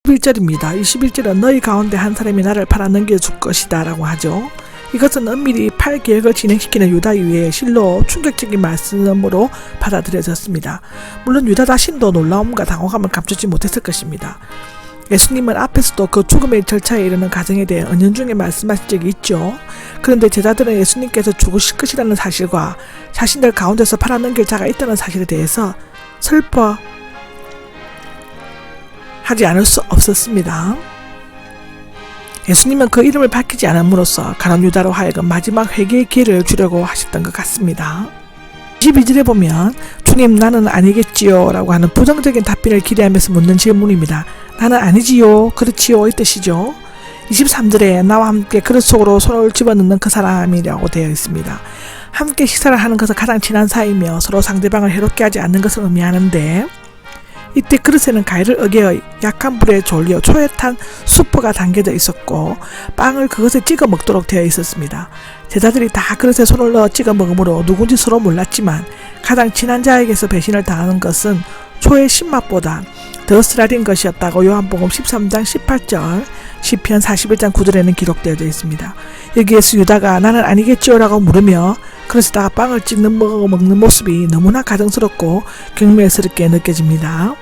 21절입니다. 21절은 너희 가운데 한 사람이 나를 팔아 넘겨줄 것이다 라고 하죠. 이것은 은밀히 팔계획을 진행시키는 유다 이외에 실로 충격적인 말씀으로 받아들여졌습니다. 물론 유다 자신도 놀라움과 당혹함을 감추지 못했을 것입니다. 예수님은 앞에서도 그 죽음의 절차에 이르는 과정에 대해 은연중에 말씀하신 적이 있죠. 그런데 제자들은 예수님께서 죽으실 것이라는 사실과 자신들 가운데서 팔아넘길 자가 있다는 사실에 대해서 슬퍼하지 않을 수 없었습니다. 예수님은 그 이름을 밝히지 않음으로써 가룟 유다로 하여금 마지막 회개의 기회를 주려고 하셨던 것 같습니다. 22절에 보면 주님 나는 아니겠지요 라고 하는 부정적인 답변을 기대하면서 묻는 질문입니다. 나는 아니지요 그렇지요 이 뜻이죠. 23절에 나와 함께 그릇 속으로 손을 집어넣는 그 사람이라고 되어 있습니다. 함께 식사를 하는 것은 가장 친한 사이며 서로 상대방을 해롭게 하지 않는 것을 의미하는데 이때 그릇에는 가위를 어겨 약한 불에 졸려 초에 탄 수프가 담겨져 있었고 빵을 그것에 찍어 먹도록 되어 있었습니다. 제자들이 다 그릇에 손을 넣어 찍어 먹으므로 누군지 서로 몰랐지만 가장 친한 자에게서 배신을 당하는 것은 초의 신맛보다 더 쓰라린 것이었다고 요한복음 13장 18절 시편 41장 9절에는 기록되어져 있습니다. 여기에서 유다가 나는 아니겠지요 라고 물으며 그릇에다가 빵을 찍는 먹는 모습이 너무나 가증스럽고 경멸스럽게 느껴집니다.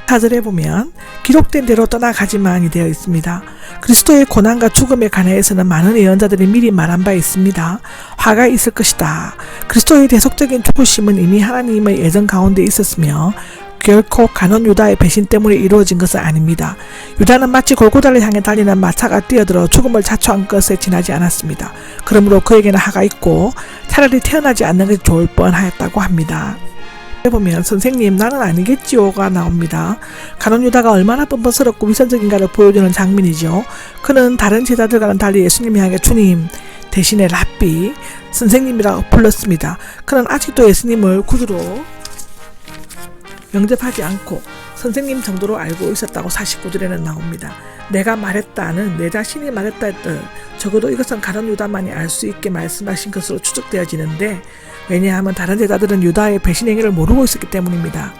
4절에 보면 기록된 대로 떠나가지만이 되어 있습니다. 그리스도의 고난과 죽음에 관해서는 많은 예언자들이 미리 말한 바 있습니다. 화가 있을 것이다. 그리스도의 대속적인 죽으심은 이미 하나님의 예정 가운데 있었으며 결코 가룟 유다의 배신 때문에 이루어진 것은 아닙니다. 유다는 마치 골고다를 향해 달리는 마차가 뛰어들어 죽음을 자초한 것에 지나지 않았습니다. 그러므로 그에게는 화가 있고 차라리 태어나지 않는 것이 좋을 뻔하였다고 합니다. 보면 선생님 나는 아니겠지요가 나옵니다. 가룟 유다가 얼마나 뻔뻔스럽고 위선적인가를 보여주는 장면이죠. 그는 다른 제자들과는 달리 예수님을 향해 주님 대신에 랍비 선생님이라고 불렀습니다. 그는 아직도 예수님을 구주로 영접하지 않고 선생님 정도로 알고 있었다고 49절에는 나옵니다. 내가 말했다는 내 자신이 말했다 했듯 적어도 이것은 가룟 유다만이 알 수 있게 말씀하신 것으로 추측되어지는데 왜냐하면 다른 제자들은 유다의 배신 행위를 모르고 있었기 때문입니다.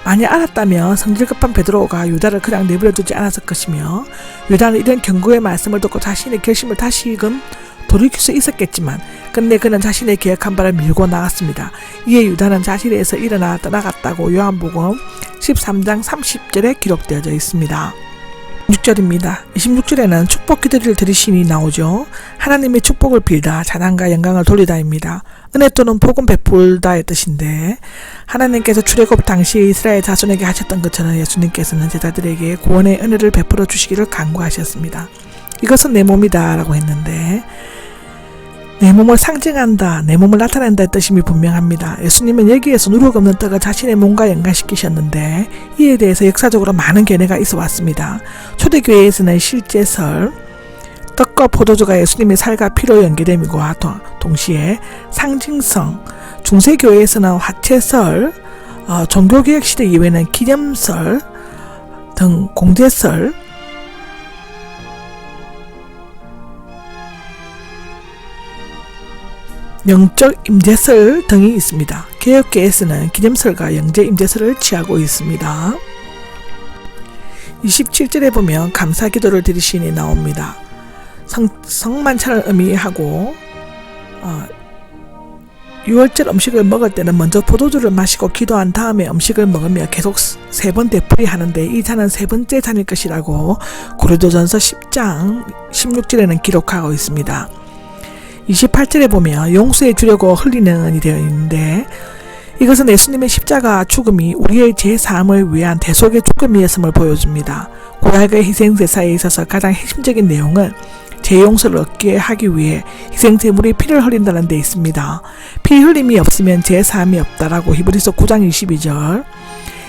만약 알았다면 성질급한 베드로가 유다를 그냥 내버려두지 않았을 것이며 유다는 이런 경고의 말씀을 듣고 자신의 결심을 다시금 돌이킬 수 있었겠지만 끝내 그는 자신의 계획한 바를 밀고 나갔습니다. 이에 유다는 자리에서 일어나 떠나갔다고 요한복음 13장 30절에 기록되어져 있습니다. 6절입니다. 26절에는 축복 기도를 드리시니 나오죠. 하나님의 축복을 빌다 자랑과 영광을 돌리다입니다. 은혜 또는 복음 베풀다의 뜻인데 하나님께서 출애굽 당시 이스라엘 자손에게 하셨던 것처럼 예수님께서는 제자들에게 구원의 은혜를 베풀어 주시기를 간구하셨습니다. 이것은 내 몸이다 라고 했는데 내 몸을 상징한다, 내 몸을 나타낸다의 뜻임이 분명합니다. 예수님은 여기에서 누룩 없는 떡을 자신의 몸과 연관시키셨는데 이에 대해서 역사적으로 많은 견해가 있어 왔습니다. 초대교회에서는 실제 설, 떡과 포도주가 예수님의 살과 피로 연계됨과 동시에 상징성, 중세교회에서는 화채설, 종교개혁 시대 이후에는 기념설 등 공제설, 영적 임재설 등이 있습니다. 개혁계에서는 기념설과 영적 임재설을 취하고 있습니다. 27절에 보면 감사기도를 드리시니 나옵니다. 성만찬을 의미하고 6월절 음식을 먹을 때는 먼저 포도주를 마시고 기도한 다음에 음식을 먹으며 계속 3번 되풀이 하는데 이 잔은 3번째 잔일 것이라고 고린도전서 10장 16절에는 기록하고 있습니다. 28절에 보면 용서해 주려고 흘리는 은이 되어 있는데 이것은 예수님의 십자가 죽음이 우리의 죄사함을 위한 대속의 죽음이었음을 보여줍니다. 구약의 희생제사에 있어서 가장 핵심적인 내용은 죄 용서를 얻게 하기 위해 희생제물이 피를 흘린다는 데 있습니다. 피 흘림이 없으면 죄사함이 없다라고 히브리서 9장 22절,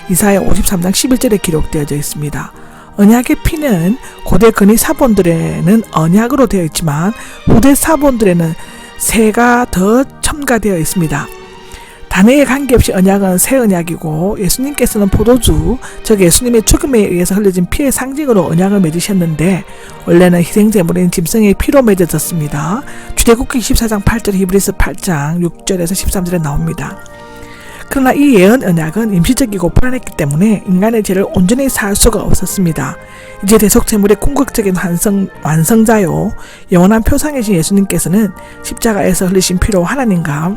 이사야 53장 11절에 기록되어져 있습니다. 언약의 피는 고대 근위 사본들에는 언약으로 되어 있지만 후대 사본들에는 새가 더 첨가되어 있습니다. 단어에 관계없이 언약은 새 언약이고 예수님께서는 포도주, 즉 예수님의 죽음에 의해서 흘려진 피의 상징으로 언약을 맺으셨는데 원래는 희생제물인 짐승의 피로 맺어졌습니다. 출애굽기 24장 8절, 히브리서 8장 6절에서 13절에 나옵니다. 그러나 이 예언 언약은 임시적이고 불안했기 때문에 인간의 죄를 온전히 사할 수가 없었습니다. 이제 대속제물의 궁극적인 완성자요 영원한 표상이신 예수님께서는 십자가에서 흘리신 피로 하나님과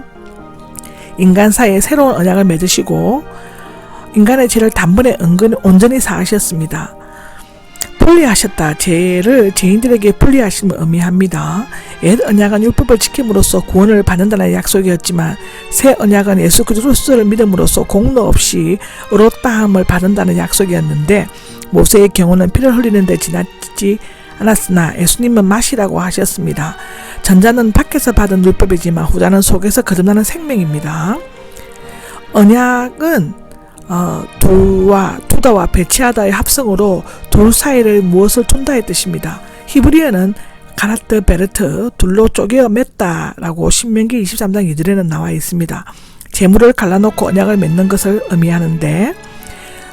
인간 사이에 새로운 언약을 맺으시고 인간의 죄를 단번에 온전히 사하셨습니다. 분리하셨다. 죄를 죄인들에게 분리하심을 의미합니다. 옛 언약은 율법을 지킴으로써 구원을 받는다는 약속이었지만 새 언약은 예수 그리스도를 믿음으로써 공로 없이 의롭다함을 받는다는 약속이었는데 모세의 경우는 피를 흘리는 데 지나치지 않았으나 예수님은 마시라고 하셨습니다. 전자는 밖에서 받은 율법이지만 후자는 속에서 거듭나는 생명입니다. 언약은 두다와 배치하다의 합성으로 둘 사이를 무엇을 둔다의 뜻입니다. 히브리어는 가라트 베르트 둘로 쪼개어 맸다라고 신명기 23장 2절에는 나와 있습니다. 재물을 갈라놓고 언약을 맺는 것을 의미하는데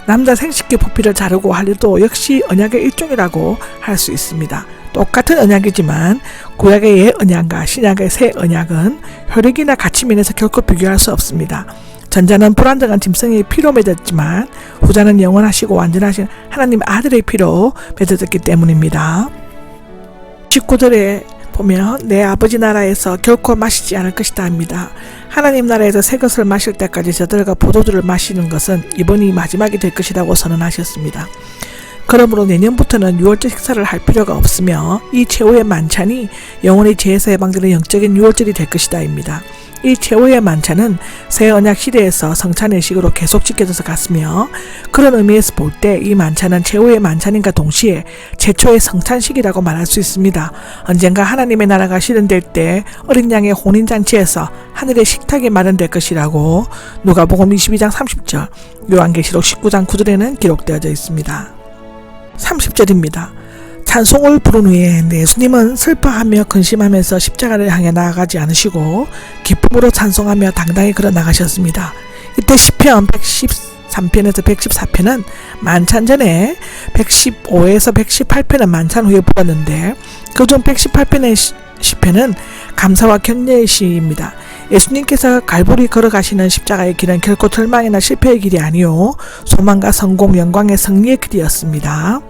남자 생식기 부피를 자르고 할일도 역시 언약의 일종이라고 할 수 있습니다. 똑같은 언약이지만 구약의 옛 언약과 신약의 새 언약은 혈육이나 가치면에서 결코 비교할 수 없습니다. 전자는 불완전한 짐승의 피로 맺었지만 후자는 영원하시고 완전하신 하나님 아들의 피로 맺어졌기 때문입니다. 19절에 보면 내 아버지 나라에서 결코 마시지 않을 것이다 합니다. 하나님 나라에서 새 것을 마실 때까지 저들과 포도주를 마시는 것은 이번이 마지막이 될 것이라고 선언하셨습니다. 그러므로 내년부터는 유월절 식사를 할 필요가 없으며 이 최후의 만찬이 영원히 죄에서 해방되는 영적인 유월절이 될 것이다입니다. 이 최후의 만찬은 새 언약 시대에서 성찬의 식으로 계속 지켜져서 갔으며 그런 의미에서 볼 때 이 만찬은 최후의 만찬인과 동시에 최초의 성찬식이라고 말할 수 있습니다. 언젠가 하나님의 나라가 실현될 때 어린 양의 혼인잔치에서 하늘의 식탁이 마련될 것이라고 누가복음 22장 30절, 요한계시록 19장 9절에는 기록되어져 있습니다. 30절입니다. 찬송을 부른 후에 예수님은 슬퍼하며 근심하면서 십자가를 향해 나아가지 않으시고 기쁨으로 찬송하며 당당히 걸어 나가셨습니다. 이때 시편 113편에서 114편은 만찬 전에 115에서 118편은 만찬 후에 부었는데 그중 118편의 시편은 감사와 격려의 시입니다. 예수님께서 갈보리 걸어가시는 십자가의 길은 결코 절망이나 실패의 길이 아니요 소망과 성공, 영광의 승리의 길이었습니다.